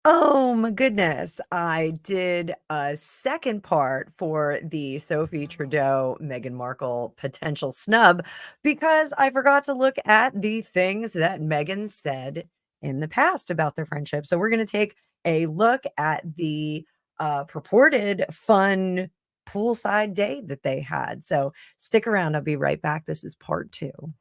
Oh my goodness. I did a second part for the Sophie Trudeau, Meghan Markle potential snub because I forgot to look at the things that Meghan said in the past about their friendship. So we're going to take a look at the purported fun poolside day that they had. So stick around. I'll be right back. This is part two.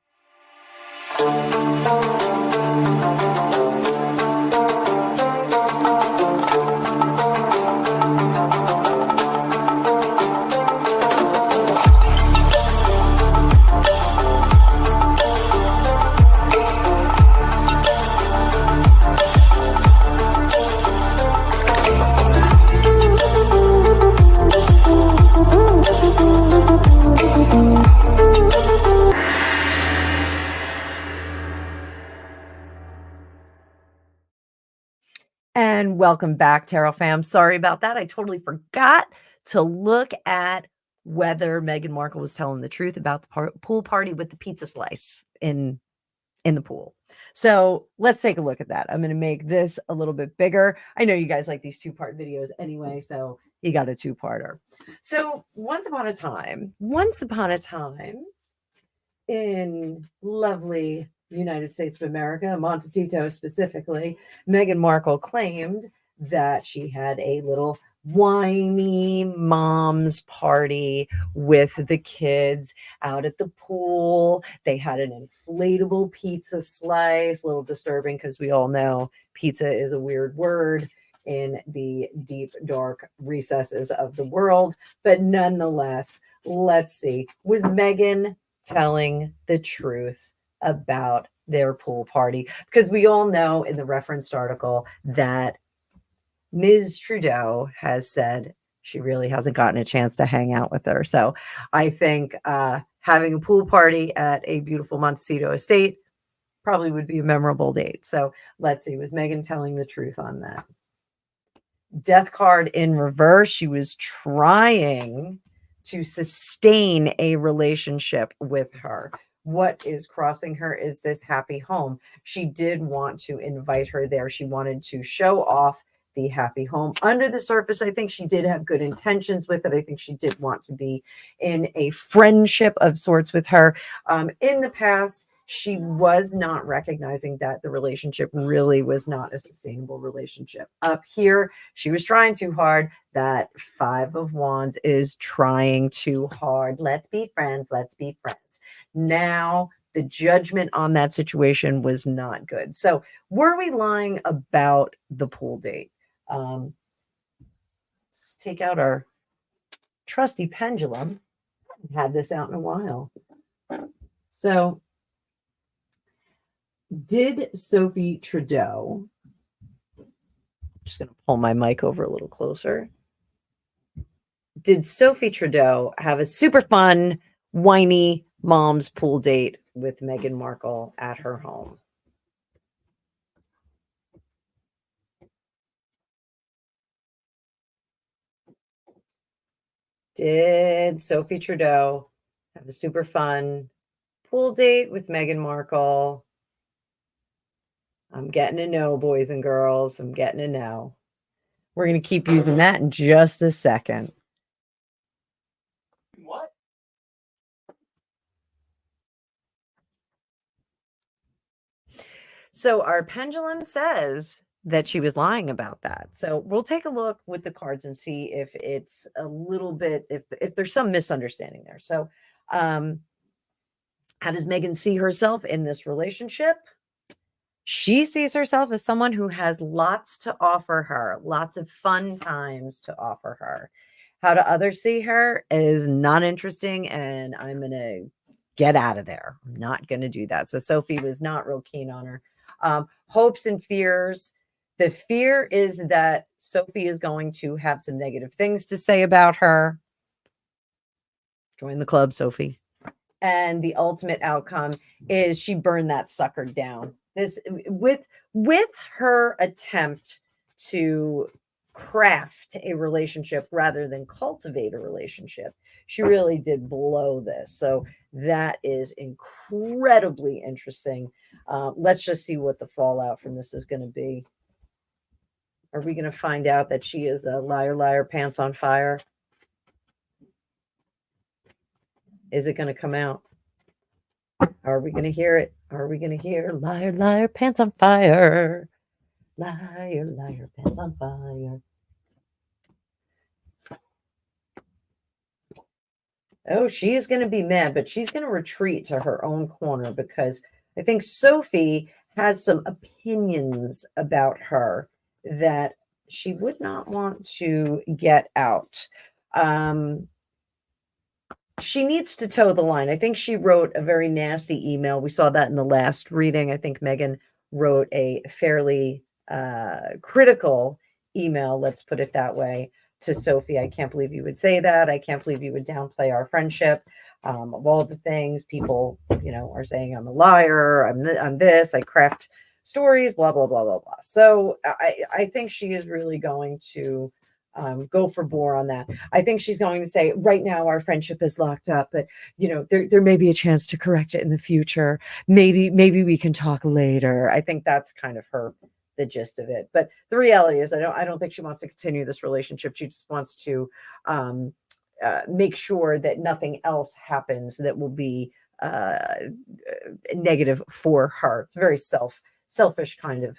And welcome back, Tarot fam. Sorry about that. I totally forgot to look at whether Meghan Markle was telling the truth about the pool party with the pizza slice in the pool. So let's take a look at that. I'm going to make this a little bit bigger. I know you guys like these two-part videos anyway, so you got a two-parter. So once upon a time in lovely United States of America, Montecito specifically, Meghan Markle claimed that she had a little whiny mom's party with the kids out at the pool. They had an inflatable pizza slice, a little disturbing because we all know pizza is a weird word in the deep, dark recesses of the world. But nonetheless, let's see. Was Meghan telling the truth about their pool party? Because we all know in the referenced article that Ms. Trudeau has said she really hasn't gotten a chance to hang out with her. So I think having a pool party at a beautiful Montecito estate probably would be a memorable date. So let's see, was Meghan telling the truth on that? Death card in reverse. She was trying to sustain a relationship with her. What is crossing her is this happy home. She did want to invite her there. She wanted to show off the happy home. Under the surface, I think she did have good intentions with it. I think she did want to be in a friendship of sorts with her. In the past, she was not recognizing that the relationship really was not a sustainable relationship. Up here, she was trying too hard. That Five of Wands is trying too hard. Let's be friends. Let's be friends. Now, the judgment on that situation was not good. So, were we lying about the pool date? Let's take out our trusty pendulum. I haven't had this out in a while. So, did Sophie Trudeau, just going to pull my mic over a little closer. Did Sophie Trudeau have a super fun, whiny mom's pool date with Meghan Markle at her home? Did Sophie Trudeau have a super fun pool date with Meghan Markle? I'm getting a no, boys and girls. I'm getting a no. We're going to keep using that in just a second. What? So our pendulum says that she was lying about that. So we'll take a look with the cards and see if it's a little bit, if there's some misunderstanding there. So how does Meghan see herself in this relationship? She sees herself as someone who has lots to offer her, lots of fun times to offer her. How do others see her is not interesting, and I'm going to get out of there. I'm not going to do that. So Sophie was not real keen on her. Hopes and fears. The fear is that Sophie is going to have some negative things to say about her. Join the club, Sophie. And the ultimate outcome is she burned that sucker down. This with her attempt to craft a relationship rather than cultivate a relationship, she really did blow this. So that is incredibly interesting. Let's just see what the fallout from this is going to be. Are we going to find out that she is a liar, liar, pants on fire? Is it going to come out? Are we going to hear it? Are we going to hear liar, liar, pants on fire? Liar, liar, pants on fire. Oh, she is going to be mad, but she's going to retreat to her own corner because I think Sophie has some opinions about her that she would not want to get out. She needs to toe the line. I think she wrote a very nasty email. We saw that in the last reading. I think Megan wrote a fairly critical email, let's put it that way, to Sophie. I can't believe you would say that. I can't believe you would downplay our friendship. Of all the things people, are saying I'm a liar, I'm this, I craft stories, blah, blah, blah, blah, blah. So I think she is really going to go for bore on that. I think she's going to say, right now our friendship is locked up, but there may be a chance to correct it in the future. Maybe we can talk later. I think that's kind of the gist of it. But the reality is, I don't think she wants to continue this relationship. She just wants to make sure that nothing else happens that will be negative for her. It's a very selfish kind of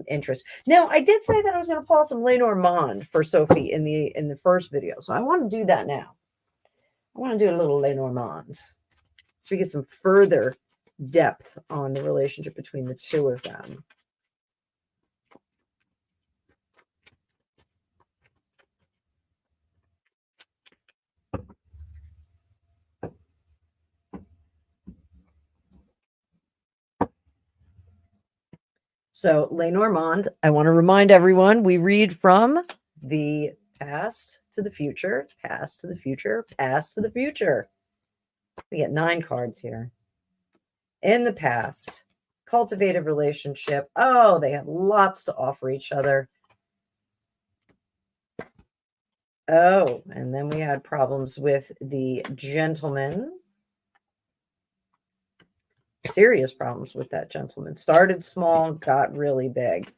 interest. Now, I did say that I was going to pull out some Lenormand for Sophie in the first video, so I want to do that now. I want to do a little Lenormand so we get some further depth on the relationship between the two of them. So, Lenormand, I want to remind everyone, we read from the past to the future, past to the future, past to the future. We get 9 cards here. In the past, cultivate a relationship. Oh, they have lots to offer each other. Oh, and then we had problems with the gentleman. Serious problems with that gentleman. Started small, got really big.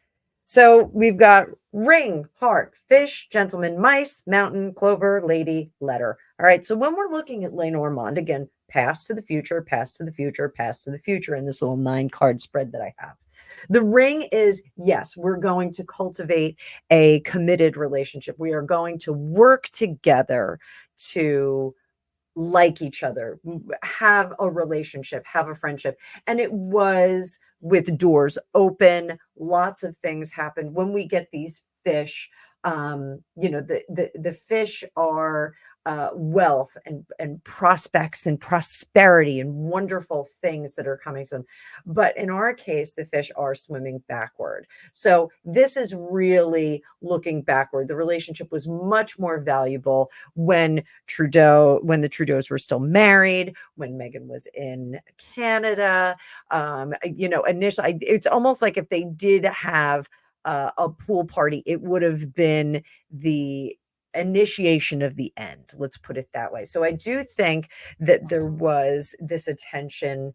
So we've got ring, heart, fish, gentleman, mice, mountain, clover, lady, letter. All right. So when we're looking at Lenormand, again, past to the future, past to the future, past to the future in this little 9-card spread that I have. The ring is, yes, we're going to cultivate a committed relationship. We are going to work together to like each other, have a relationship, have a friendship. And it was with doors open, lots of things happen. When we get these fish, the fish are wealth and prospects and prosperity and wonderful things that are coming to them. But in our case, the fish are swimming backward. So this is really looking backward. The relationship was much more valuable when the Trudeaus were still married, when Megan was in Canada. Initially, it's almost like if they did have a pool party, it would have been the initiation of the end. Let's put it that way. So I do think that there was this attention,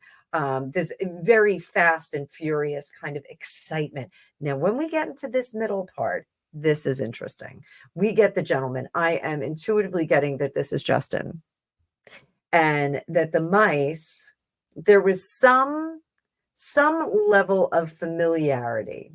this very fast and furious kind of excitement. Now, when we get into this middle part, this is interesting. We get the gentleman. I am intuitively getting that this is Justin, and that the mice, there was some level of familiarity.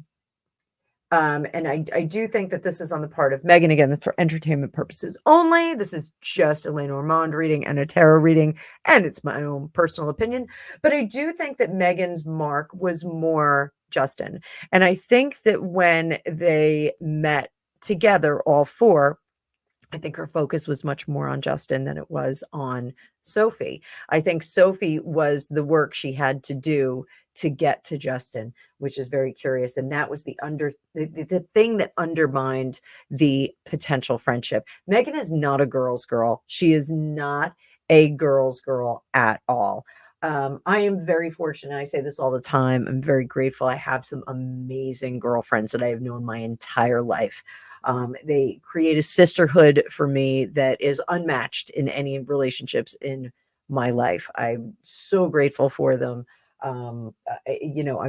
And I do think that this is on the part of Megan, again, for entertainment purposes only. This is just a Lenormand reading and a tarot reading, and it's my own personal opinion. But I do think that Megan's mark was more Justin. And I think that when they met together, all 4, I think her focus was much more on Justin than it was on Sophie. I think Sophie was the work she had to do to get to Justin, which is very curious. And that was the thing that undermined the potential friendship. Megan is not a girl's girl. She is not a girl's girl at all. I am very fortunate. I say this all the time. I'm very grateful. I have some amazing girlfriends that I have known my entire life. They create a sisterhood for me that is unmatched in any relationships in my life. I'm so grateful for them. I'm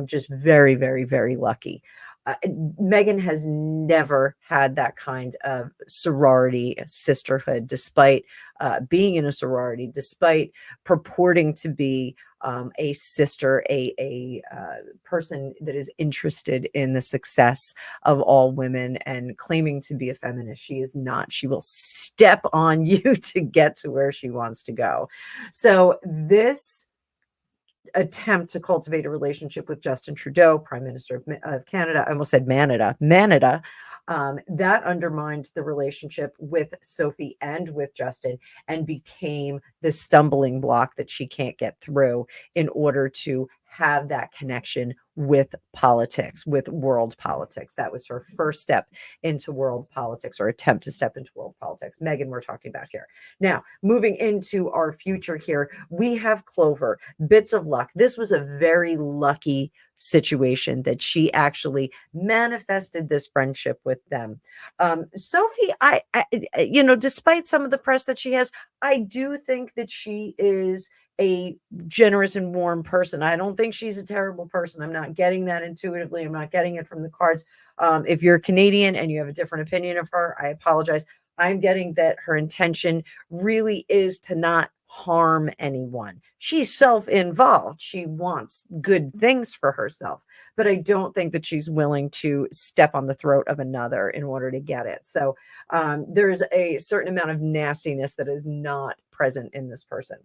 just very, very, very lucky. Megan has never had that kind of sorority, sisterhood, despite being in a sorority, despite purporting to be a sister, a person that is interested in the success of all women and claiming to be a feminist. She is not. She will step on you to get to where she wants to go. So this attempt to cultivate a relationship with Justin Trudeau, Prime Minister of Canada. I almost said Manada. That undermined the relationship with Sophie and with Justin and became the stumbling block that she can't get through in order to have that connection with politics, with world politics. That was her first step into world politics, or attempt to step into world politics. Megan, we're talking about here. Now, moving into our future here, we have Clover, bits of luck. This was a very lucky situation that she actually manifested this friendship with them. Sophie, despite some of the press that she has, I do think that she is a generous and warm person. I don't think she's a terrible person. I'm not getting that intuitively. I'm not getting it from the cards. If you're Canadian and you have a different opinion of her, I apologize. I'm getting that her intention really is to not harm anyone. She's self-involved. She wants good things for herself, but I don't think that she's willing to step on the throat of another in order to get it. So there's a certain amount of nastiness that is not present in this person.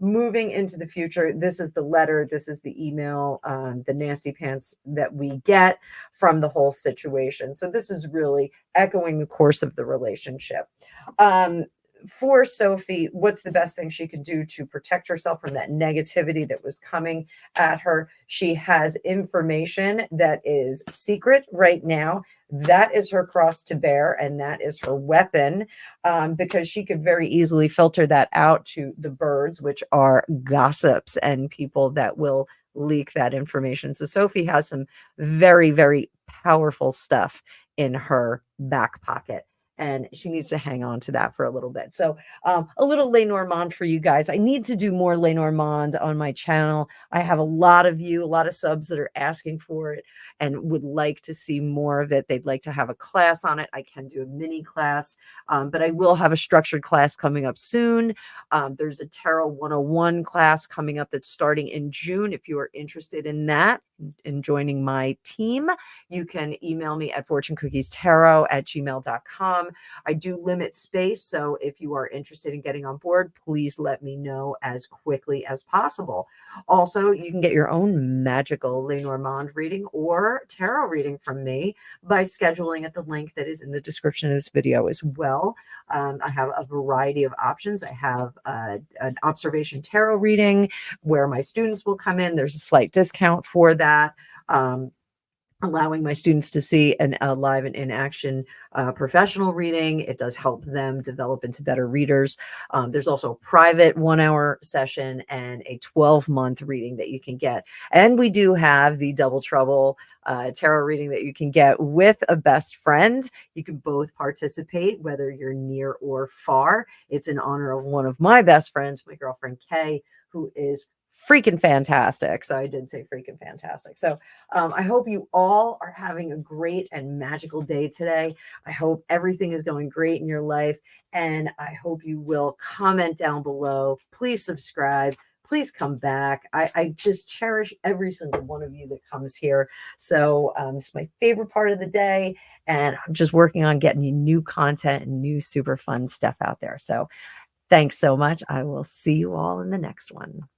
Moving into the future, this is the letter, this is the email, the nasty pants that we get from the whole situation. So this is really echoing the course of the relationship. For Sophie, what's the best thing she could do to protect herself from that negativity that was coming at her? She has information that is secret right now. That is her cross to bear, and that is her weapon, because she could very easily filter that out to the birds, which are gossips and people that will leak that information. So Sophie has some very, very powerful stuff in her back pocket, and she needs to hang on to that for a little bit. So a little Lenormand for you guys. I need to do more Lenormand on my channel. I have a lot of subs that are asking for it and would like to see more of it. They'd like to have a class on it. I can do a mini class, but I will have a structured class coming up soon. There's a Tarot 101 class coming up that's starting in June. If you are interested in that and joining my team, you can email me at FortuneCookiesTarot@gmail.com. I do limit space, so if you are interested in getting on board, please let me know as quickly as possible. Also, you can get your own magical Lenormand reading or tarot reading from me by scheduling at the link that is in the description of this video as well. I have a variety of options. I have an observation tarot reading where my students will come in. There's a slight discount for that. Allowing my students to see a live and in action professional reading. It does help them develop into better readers. There's also a private 1-hour session and a 12-month reading that you can get. And we do have the Double Trouble tarot reading that you can get with a best friend. You can both participate, whether you're near or far. It's in honor of one of my best friends, my girlfriend Kay, who is freaking fantastic. So I did say freaking fantastic. So I hope you all are having a great and magical day today. I hope everything is going great in your life, and I hope you will comment down below. Please subscribe. Please come back. I just cherish every single one of you that comes here. So this is my favorite part of the day, and I'm just working on getting you new content and new super fun stuff out there. So thanks so much. I will see you all in the next one.